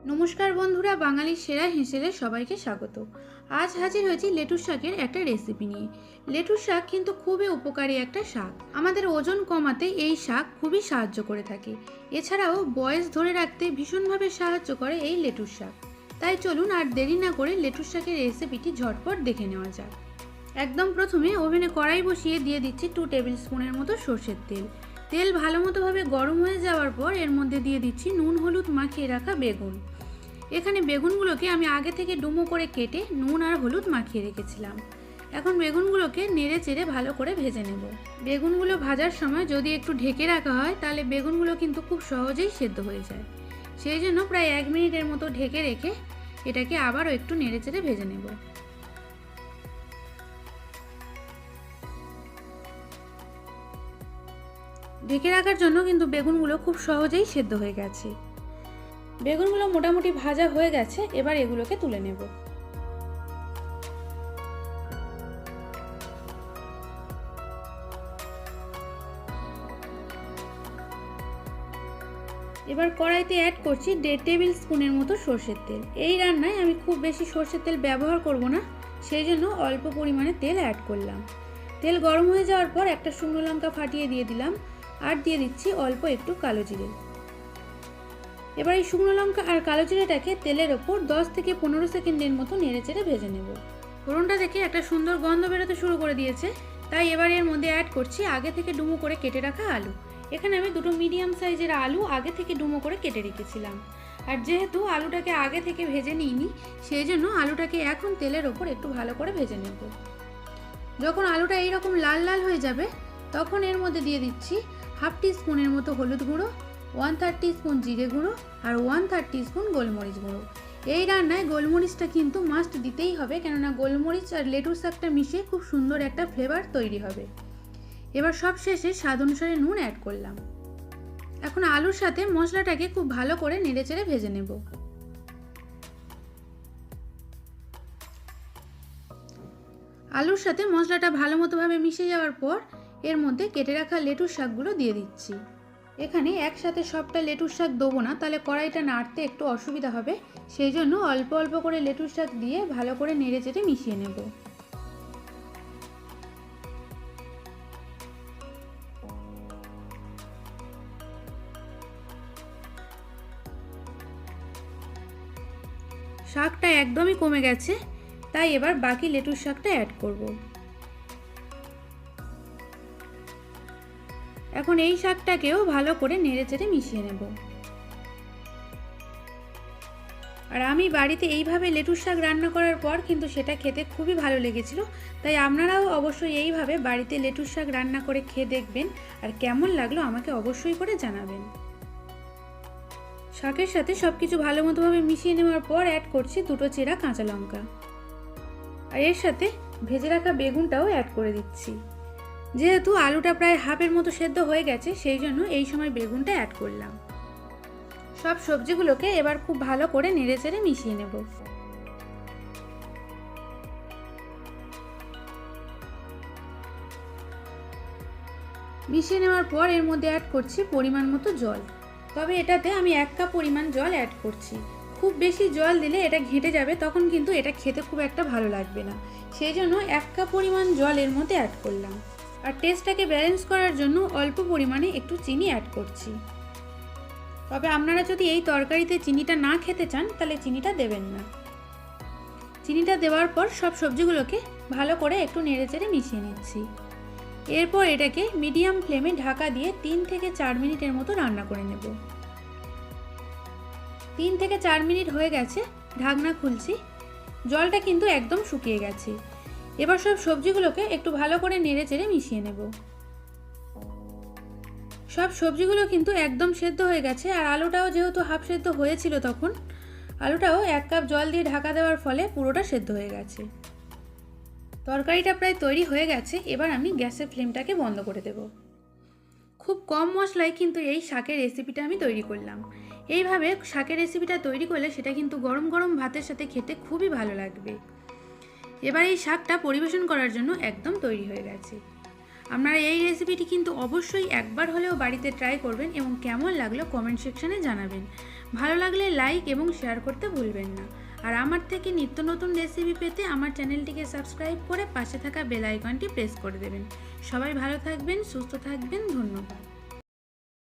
नमस्कार बंधुरा बांगाली सेरा हेसेले सबाइके स्वागत। आज हाजिर हয়েছি लेटुस शाकेर एक रेसिपि निये। लेटुस शाक किन्तु खूबই उपकारी एक शाक। आमादेर ओजन कमाते এই শাক खूबই সাহায্য করে থাকে। এছাড়াও বয়স ধরে রাখতে ভীষণভাবে সাহায্য করে এই লেটুস শাক। তাই চলুন আর দেরি না করে লেটুস শাকের রেসিপিটি ঝটপট দেখে নেওয়া যাক। একদম প্রথমে ওভেনে কড়াই বসিয়ে দিয়ে দিচ্ছি 2 টেবিল স্পুনের মতো সরষের তেল। তেল ভালো মতো ভাবে গরম হয়ে যাওয়ার পর এর মধ্যে দিয়ে দিচ্ছি নুন হলুদ মাখিয়ে রাখা বেগুন। এখানে বেগুনগুলোকে আমি আগে থেকে ডুমো করে কেটে নুন আর হলুদ মাখিয়ে রেখেছিলাম। এখন বেগুনগুলোকে নেড়ে চেড়ে ভালো করে ভেজে নেব। বেগুনগুলো ভাজার সময় যদি একটু ঢেকে রাখা হয় তাহলে বেগুনগুলো কিন্তু খুব সহজেই সেদ্ধ হয়ে যায়। সেই জন্য প্রায় 1 মিনিটের মতো ঢেকে রেখে এটাকে আবারও একটু নেড়ে চেড়ে ভেজে নেব। ঢেকে রাখার জন্য কিন্তু বেগুনগুলো খুব সহজেই সেদ্ধ হয়ে গেছে। বেগুনগুলো মোটামুটি ভাজা হয়ে গেছে, এবার এগুলোকে তুলে নেব। এবার কড়াইতে অ্যাড করছি 1.5 টেবিল স্পুনের মতো সরষের তেল। এই রান্নায় আমি খুব বেশি সরষের তেল ব্যবহার করব না, সেই জন্য অল্প পরিমাণে তেল অ্যাড করলাম। তেল গরম হয়ে যাওয়ার পর একটা শুকনো লঙ্কা ফাটিয়ে দিয়ে দিলাম আর দিয়ে দিচ্ছি অল্প একটু কালো জিরে। এবার এই শুকনো লঙ্কা আর কালো জিরেটাকে তেলের ওপর 10 থেকে 15 সেকেন্ডের মতো নেড়েচেড়ে ভেজে নেব। ফোড়নটা থেকে একটা সুন্দর গন্ধ বেরোতে শুরু করে দিয়েছে, তাই এবার এর মধ্যে অ্যাড করছি আগে থেকে ডুমো করে কেটে রাখা আলু। এখানে আমি দুটো মিডিয়াম সাইজের আলু আগে থেকে ডুমো করে কেটে রেখেছিলাম। আর যেহেতু আলুটাকে আগে থেকে ভেজে নিইনি, সেই জন্য আলুটাকে এখন তেলের ওপর একটু ভালো করে ভেজে নেব। যখন আলুটা এইরকম লাল লাল হয়ে যাবে তখন এর মধ্যে দিয়ে দিচ্ছি হাফ টিস্পুনের মতো হলুদ গুঁড়ো, 1/3 টিস্পুন জিরে গুঁড়ো আর 1/3 টিস্পুন গোলমরিচ গুঁড়ো। এই রান্নায় গোলমরিচটা কিন্তু মাস্ট দিতেই হবে, কেননা গোলমরিচ আর লেটুস শাকটা মিশিয়ে খুব সুন্দর একটা ফ্লেভার তৈরি হবে। এবার সব শেষে স্বাদ অনুসারে নুন অ্যাড করলাম। এখন আলুর সাথে মশলাটাকে খুব ভালো করে নেড়েচেড়ে ভেজে নেব। আলুর সাথে মশলাটা ভালো মতো ভাবে মিশে যাওয়ার পর এর মধ্যে কেটে রাখা লেটুস শাকগুলো দিয়ে দিচ্ছি। এখানে একসাথে সবটা লেটুস শাক দেবো না, তাহলে কড়াইটা নাড়তে একটু অসুবিধা হবে, সেই জন্য অল্প অল্প করে লেটুস শাক দিয়ে ভালো করে নেড়ে চেড়ে মিশিয়ে নেব। শাকটা একদমই কমে গেছে, তাই এবার বাকি লেটুস শাকটা অ্যাড করব। এখন এই শাকটাকেও ভালো করে নেড়েচেড়ে মিশিয়ে নেব। আর আমি বাড়িতে এইভাবে লেটুস শাক রান্না করার পর কিন্তু সেটা খেতে খুবই ভালো লেগেছিল, তাই আপনারাও অবশ্যই এইভাবে বাড়িতে লেটুস শাক রান্না করে খেয়ে দেখবেন আর কেমন লাগলো আমাকে অবশ্যই করে জানাবেন। শাকের সাথে সবকিছু ভালো মতোভাবে মিশিয়ে নেওয়ার পর অ্যাড করছি দুটো চেরা কাঁচা লঙ্কা আর এর সাথে ভেজে রাখা বেগুনটাও অ্যাড করে দিচ্ছি। যেহেতু আলুটা প্রায় হাফের মতো সেদ্ধ হয়ে গেছে, সেই জন্য এই সময় বেগুনটা অ্যাড করলাম। সব সবজিগুলোকে এবার খুব ভালো করে নেড়েচেড়ে মিশিয়ে নেব। মিশিয়ে নেওয়ার পর এর মধ্যে অ্যাড করছি পরিমাণ মতো জল। তবে এটাতে আমি 1 কাপ পরিমাণ জল অ্যাড করছি। খুব বেশি জল দিলে এটা ঘেঁটে যাবে, তখন কিন্তু এটা খেতে খুব একটা ভালো লাগবে না, সেই জন্য 1 কাপ পরিমাণ জল এর মধ্যে অ্যাড করলাম। আর টেস্টটাকে ব্যালেন্স করার জন্য অল্প পরিমাণে একটু চিনি অ্যাড করছি। তবে আপনারা যদি এই তরকারিতে চিনিটা না খেতে চান তাহলে চিনিটা দেবেন না। চিনিটা দেওয়ার পর সব সবজিগুলোকে ভালো করে একটু নেড়েচেড়ে মিশিয়ে নিচ্ছি। এরপর এটাকে মিডিয়াম ফ্লেমে ঢাকা দিয়ে 3 থেকে 4 মিনিটের মতো রান্না করে নেব। 3 থেকে 4 মিনিট হয়ে গেছে, ঢাকনা খুলছি। জলটা কিন্তু একদম শুকিয়ে গেছে। এবার সব সবজিগুলোকে একটু ভালো করে নেড়েচেড়ে মিশিয়ে নেব। সব সবজিগুলো কিন্তু একদম সেদ্ধ হয়ে গেছে, আর আলুটাও যেহেতু হাফ সেদ্ধ হয়েছিল, তখন আলুটাও 1 কাপ জল দিয়ে ঢাকা দেওয়ার ফলে পুরোটা সেদ্ধ হয়ে গেছে। তরকারিটা প্রায় তৈরি হয়ে গেছে, এবার আমি গ্যাসের ফ্লেমটাকে বন্ধ করে দেব। খুব কম মশলায় কিন্তু এই শাকের রেসিপিটা আমি তৈরি করলাম। এইভাবে শাকের রেসিপিটা তৈরি করলে সেটা কিন্তু গরম গরম ভাতের সাথে খেতে খুবই ভালো লাগবে। এবার এই শাকটা পরিবেশন করার জন্য একদম তৈরি হয়ে গেছে। আপনারা এই রেসিপিটি কিন্তু অবশ্যই একবার হলেও বাড়িতে ট্রাই করবেন এবং কেমন লাগলো কমেন্ট সেকশনে জানাবেন। ভালো লাগলে লাইক এবং শেয়ার করতে ভুলবেন না। আর আমার থেকে নিত্য নতুন রেসিপি পেতে আমার চ্যানেলটিকে সাবস্ক্রাইব করে পাশে থাকা বেল আইকনটি প্রেস করে দেবেন। সবাই ভালো থাকবেন, সুস্থ থাকবেন, ধন্যবাদ।